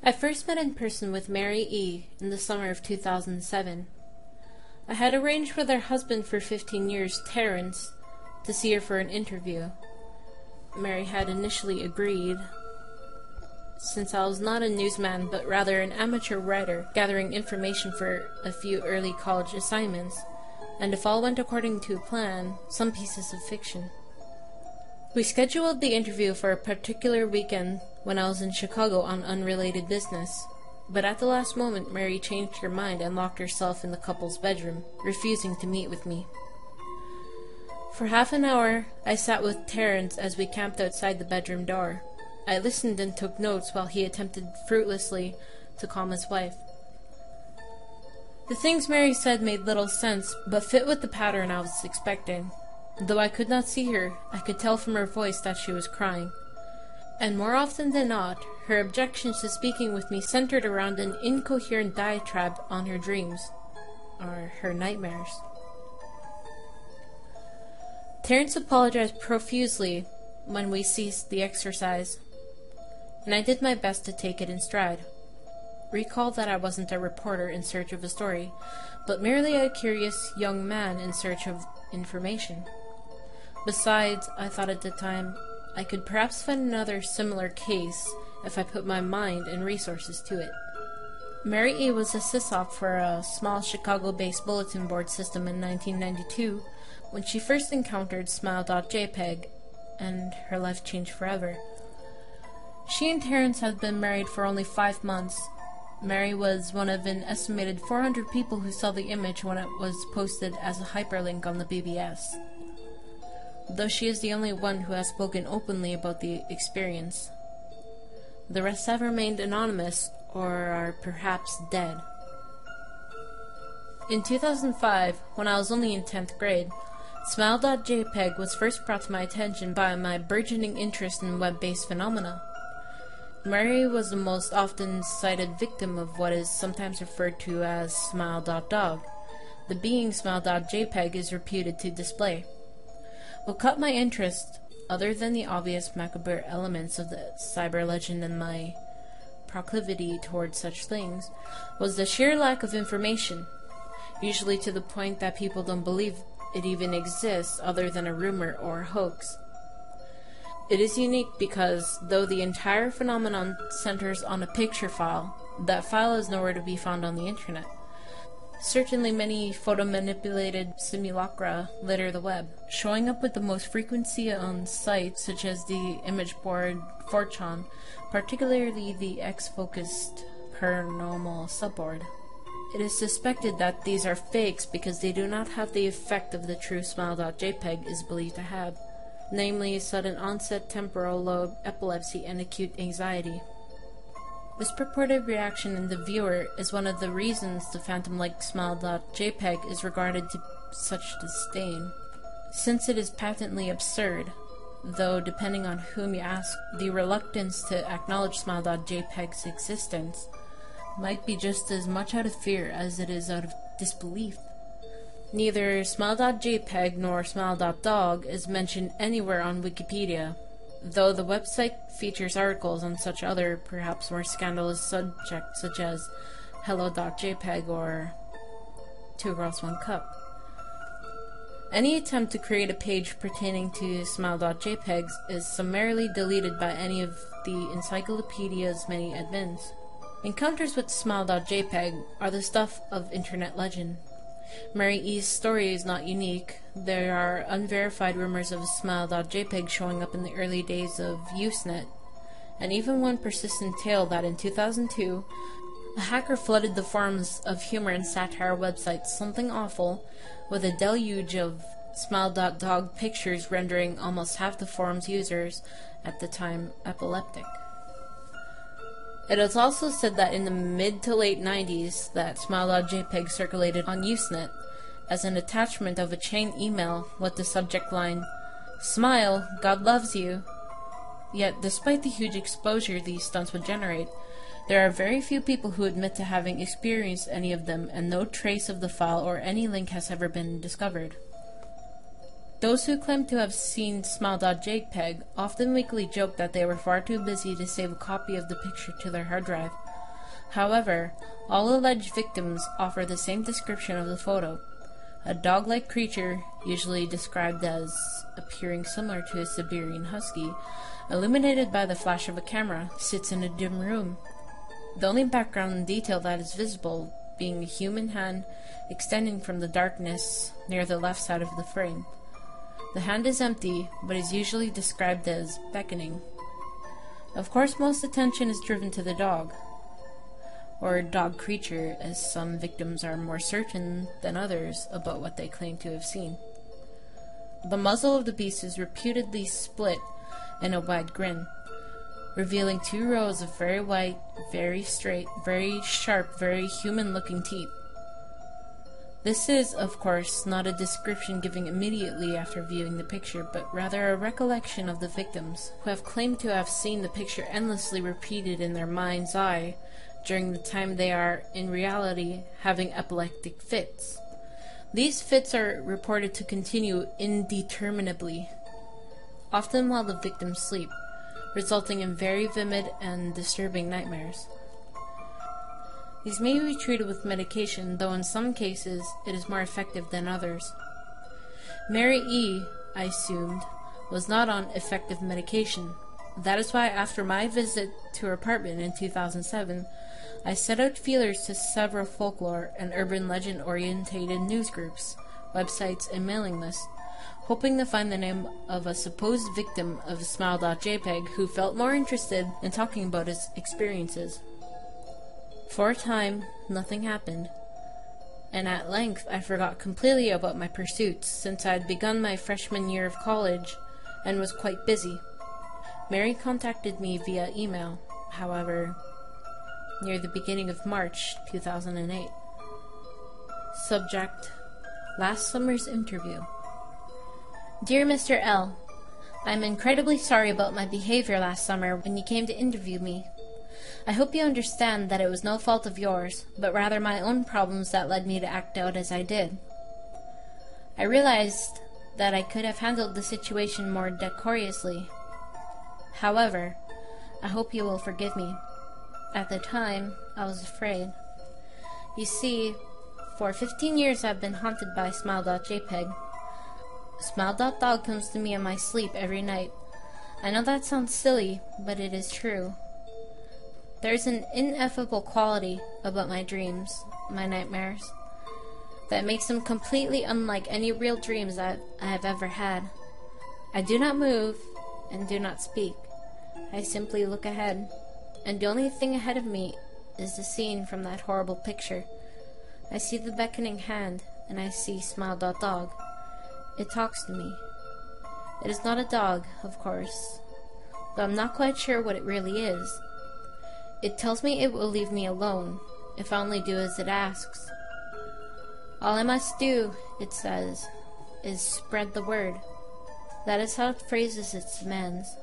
I first met in person with Mary E. in the summer of 2007. I had arranged with her husband for 15 years, Terrence, to see her for an interview. Mary had initially agreed, since I was not a newsman but rather an amateur writer gathering information for a few early college assignments, and if all went according to plan, some pieces of fiction. We scheduled the interview for a particular weekend when I was in Chicago on unrelated business, but at the last moment Mary changed her mind and locked herself in the couple's bedroom, refusing to meet with me. For half an hour, I sat with Terrence as we camped outside the bedroom door. I listened and took notes while he attempted fruitlessly to calm his wife. The things Mary said made little sense, but fit with the pattern I was expecting. Though I could not see her, I could tell from her voice that she was crying. And more often than not, her objections to speaking with me centered around an incoherent diatribe on her dreams, or her nightmares. Terrence apologized profusely when we ceased the exercise, and I did my best to take it in stride. Recall that I wasn't a reporter in search of a story, but merely a curious young man in search of information. Besides, I thought at the time, I could perhaps find another similar case if I put my mind and resources to it. Mary E. was a sysop for a small Chicago-based bulletin board system in 1992 when she first encountered Smile.jpg, and her life changed forever. She and Terrence had been married for only 5 months. Mary was one of an estimated 400 people who saw the image when it was posted as a hyperlink on the BBS, though she is the only one who has spoken openly about the experience. The rest have remained anonymous or are perhaps dead. In 2005, when I was only in 10th grade, Smile.jpg was first brought to my attention by my burgeoning interest in web-based phenomena. Mary was the most often cited victim of what is sometimes referred to as Smile.dog, the being Smile.jpg is reputed to display. What caught my interest, other than the obvious macabre elements of the cyber legend and my proclivity towards such things, was the sheer lack of information, usually to the point that people don't believe it even exists other than a rumor or a hoax. It is unique because, though the entire phenomenon centers on a picture file, that file is nowhere to be found on the internet. Certainly many photo-manipulated simulacra litter the web, showing up with the most frequency on sites such as the image board 4chan, particularly the X-focused paranormal subboard. It is suspected that these are fakes because they do not have the effect of the true Smile.jpg is believed to have, namely sudden onset temporal lobe epilepsy and acute anxiety. This purported reaction in the viewer is one of the reasons the phantom-like Smile.jpg is regarded to such disdain, since it is patently absurd, though depending on whom you ask, the reluctance to acknowledge Smile.jpg's existence might be just as much out of fear as it is out of disbelief. Neither Smile.jpg nor Smile.dog is mentioned anywhere on Wikipedia, though the website features articles on such other, perhaps more scandalous subjects such as Hello.jpg or Two Girls One Cup. Any attempt to create a page pertaining to Smile.jpg is summarily deleted by any of the encyclopedia's many admins. Encounters with Smile.jpg are the stuff of internet legend. Mary E.'s story is not unique. There are unverified rumors of Smile.jpg showing up in the early days of Usenet, and even one persistent tale that in 2002, a hacker flooded the forums of humor and satire website Something Awful with a deluge of Smile.dog pictures, rendering almost half the forum's users at the time epileptic. It is also said that in the mid to late 90s that Smile.jpg circulated on Usenet as an attachment of a chain email with the subject line, "Smile, God loves you." Yet, despite the huge exposure these stunts would generate, there are very few people who admit to having experienced any of them, and no trace of the file or any link has ever been discovered. Those who claim to have seen Smile.jpg often weakly joke that they were far too busy to save a copy of the picture to their hard drive, However, all alleged victims offer the same description of the photo. A dog-like creature, usually described as appearing similar to a Siberian husky, illuminated by the flash of a camera, sits in a dim room. The only background detail that is visible being a human hand extending from the darkness near the left side of the frame. The hand is empty, but is usually described as beckoning. Of course, most attention is driven to the dog, or dog creature, as some victims are more certain than others about what they claim to have seen. The muzzle of the beast is reputedly split in a wide grin, revealing 2 rows of very white, very straight, very sharp, very human-looking teeth. This is, of course, not a description given immediately after viewing the picture, but rather a recollection of the victims, who have claimed to have seen the picture endlessly repeated in their mind's eye during the time they are, in reality, having epileptic fits. These fits are reported to continue indeterminably, often while the victims sleep, resulting in very vivid and disturbing nightmares. These may be treated with medication, though in some cases it is more effective than others. Mary E., I assumed, was not on effective medication. That is why after my visit to her apartment in 2007, I set out feelers to several folklore and urban legend-orientated news groups, websites, and mailing lists, hoping to find the name of a supposed victim of Smile.jpg who felt more interested in talking about his experiences. For a time, nothing happened, and at length I forgot completely about my pursuits, since I had begun my freshman year of college and was quite busy. Mary contacted me via email, however, near the beginning of March 2008. Subject: Last summer's interview. Dear Mr. L., I'm incredibly sorry about my behavior last summer when you came to interview me. I hope you understand that it was no fault of yours, but rather my own problems that led me to act out as I did. I realized that I could have handled the situation more decorously. However, I hope you will forgive me. At the time, I was afraid. You see, for 15 years I've been haunted by Smile.jpg. Smile.dog comes to me in my sleep every night. I know that sounds silly, but it is true. There's an ineffable quality about my dreams, my nightmares, that makes them completely unlike any real dreams that I have ever had. I do not move and do not speak. I simply look ahead, and the only thing ahead of me is the scene from that horrible picture. I see the beckoning hand, and I see Smile.dog. It talks to me. It is not a dog, of course, though I'm not quite sure what it really is. It tells me it will leave me alone, if I only do as it asks. All I must do, it says, is spread the word. That is how it phrases its demands,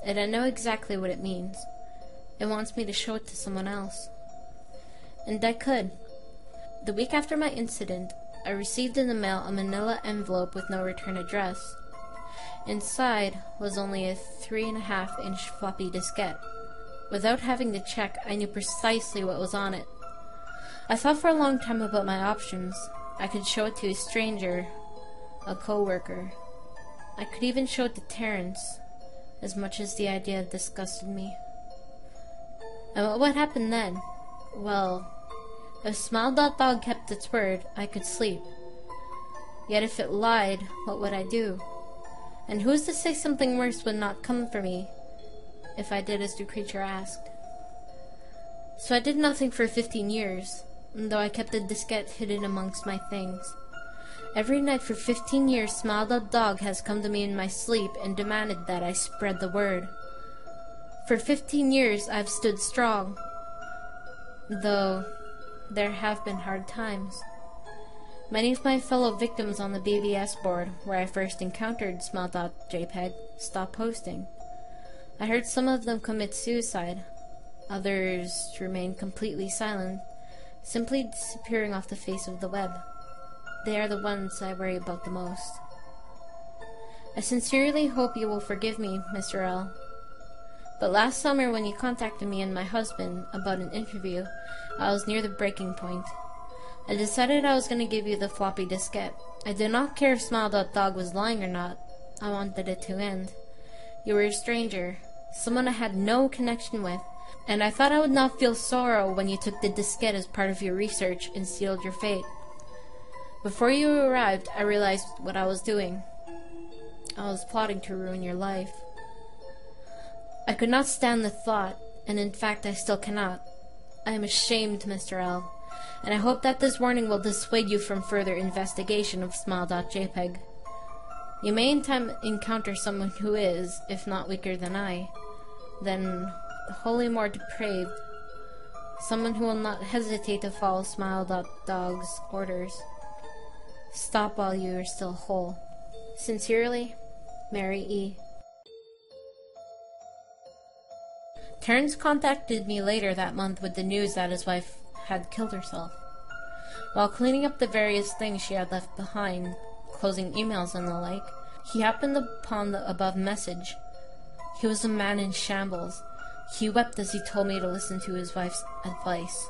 and I know exactly what it means. It wants me to show it to someone else. And I could. The week after my incident, I received in the mail a manila envelope with no return address. Inside was only a 3.5-inch floppy diskette. Without having to check, I knew precisely what was on it. I thought for a long time about my options. I could show it to a stranger, a co-worker. I could even show it to Terrence, as much as the idea disgusted me. And what would happen then? Well, if Smile.dog kept its word, I could sleep. Yet if it lied, what would I do? And who is to say something worse would not come for me if I did as the creature asked? So I did nothing for 15 years, though I kept the diskette hidden amongst my things. Every night for 15 years, Smile.dog has come to me in my sleep and demanded that I spread the word. For 15 years I've stood strong, though there have been hard times. Many of my fellow victims on the BBS board, where I first encountered Smile.jpg, stopped posting. I heard some of them commit suicide. Others remain completely silent, simply disappearing off the face of the web. They are the ones I worry about the most. I sincerely hope you will forgive me, Mr. L. But last summer when you contacted me and my husband about an interview, I was near the breaking point. I decided I was going to give you the floppy diskette. I did not care if Smile.dog was lying or not. I wanted it to end. You were a stranger, someone I had no connection with, and I thought I would not feel sorrow when you took the diskette as part of your research and sealed your fate. Before you arrived, I realized what I was doing. I was plotting to ruin your life. I could not stand the thought, and in fact I still cannot. I am ashamed, Mr. L, and I hope that this warning will dissuade you from further investigation of Smile.jpg. You may in time encounter someone who is, if not weaker than I, then wholly more depraved, someone who will not hesitate to follow Smile.dog's orders. Stop while you are still whole. Sincerely, Mary E. Terrence contacted me later that month with the news that his wife had killed herself. While cleaning up the various things she had left behind, closing emails and the like, he happened upon the above message. He was a man in shambles. He wept as he told me to listen to his wife's advice.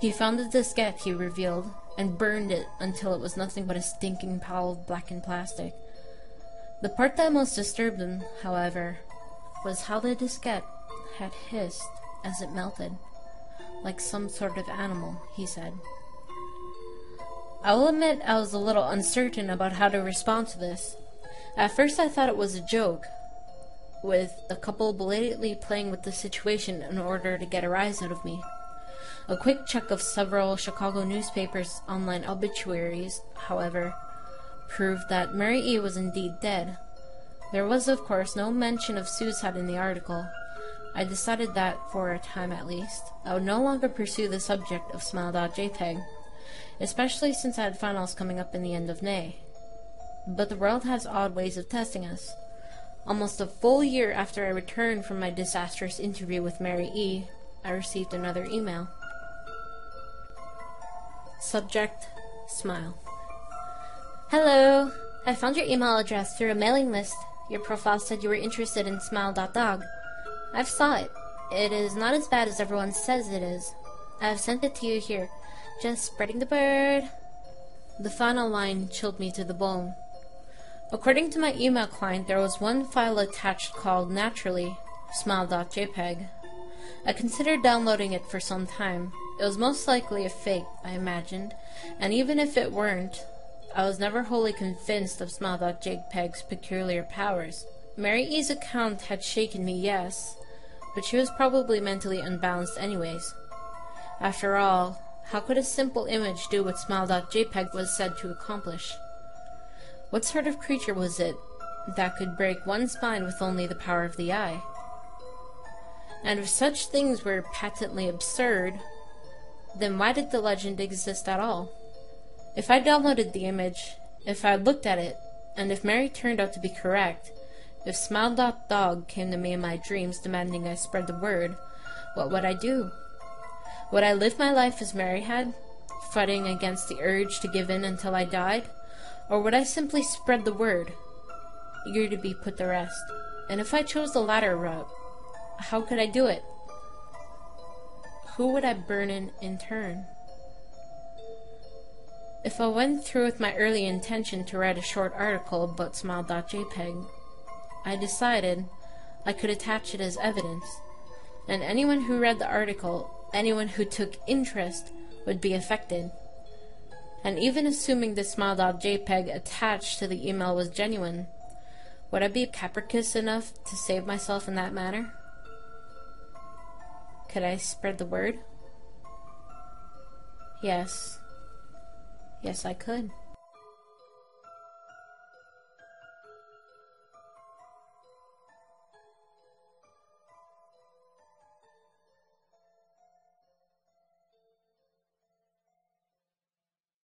He found the diskette, he revealed, and burned it until it was nothing but a stinking pile of blackened plastic. The part that most disturbed him, however, was how the diskette had hissed as it melted, like some sort of animal, he said. I will admit I was a little uncertain about how to respond to this. At first I thought it was a joke, with the couple belatedly playing with the situation in order to get a rise out of me. A quick check of several Chicago newspapers' online obituaries, however, proved that Mary E. was indeed dead. There was, of course, no mention of suicide in the article. I decided that, for a time at least, I would no longer pursue the subject of Smile.jpg, especially since I had finals coming up in the end of May. But the world has odd ways of testing us. Almost a full year after I returned from my disastrous interview with Mary E., I received another email. Subject: Smile. Hello! I found your email address through a mailing list. Your profile said you were interested in Smile.dog. I've saw it. It is not as bad as everyone says it is. I've sent it to you here. Just spreading the word. The final line chilled me to the bone. According to my email client, there was one file attached called naturally Smile.jpg. I considered downloading it for some time. It was most likely a fake, I imagined, and even if it weren't, I was never wholly convinced of Smile.jpg's peculiar powers. Mary E.'s account had shaken me, yes, but she was probably mentally unbalanced anyways. After all, how could a simple image do what Smile.jpg was said to accomplish? What sort of creature was it that could break one's mind with only the power of the eye? And if such things were patently absurd, then why did the legend exist at all? If I downloaded the image, if I looked at it, and if Mary turned out to be correct, if Smile.dog came to me in my dreams demanding I spread the word, what would I do? Would I live my life as Mary had, fighting against the urge to give in until I died? Or would I simply spread the word, eager to be put to rest? And if I chose the latter route, how could I do it? Who would I burn in turn? If I went through with my early intention to write a short article about Smile.jpg, I decided I could attach it as evidence, and anyone who read the article, anyone who took interest, would be affected. And even assuming the Smile.jpg attached to the email was genuine, would I be capricious enough to save myself in that manner? Could I spread the word? Yes. Yes, I could.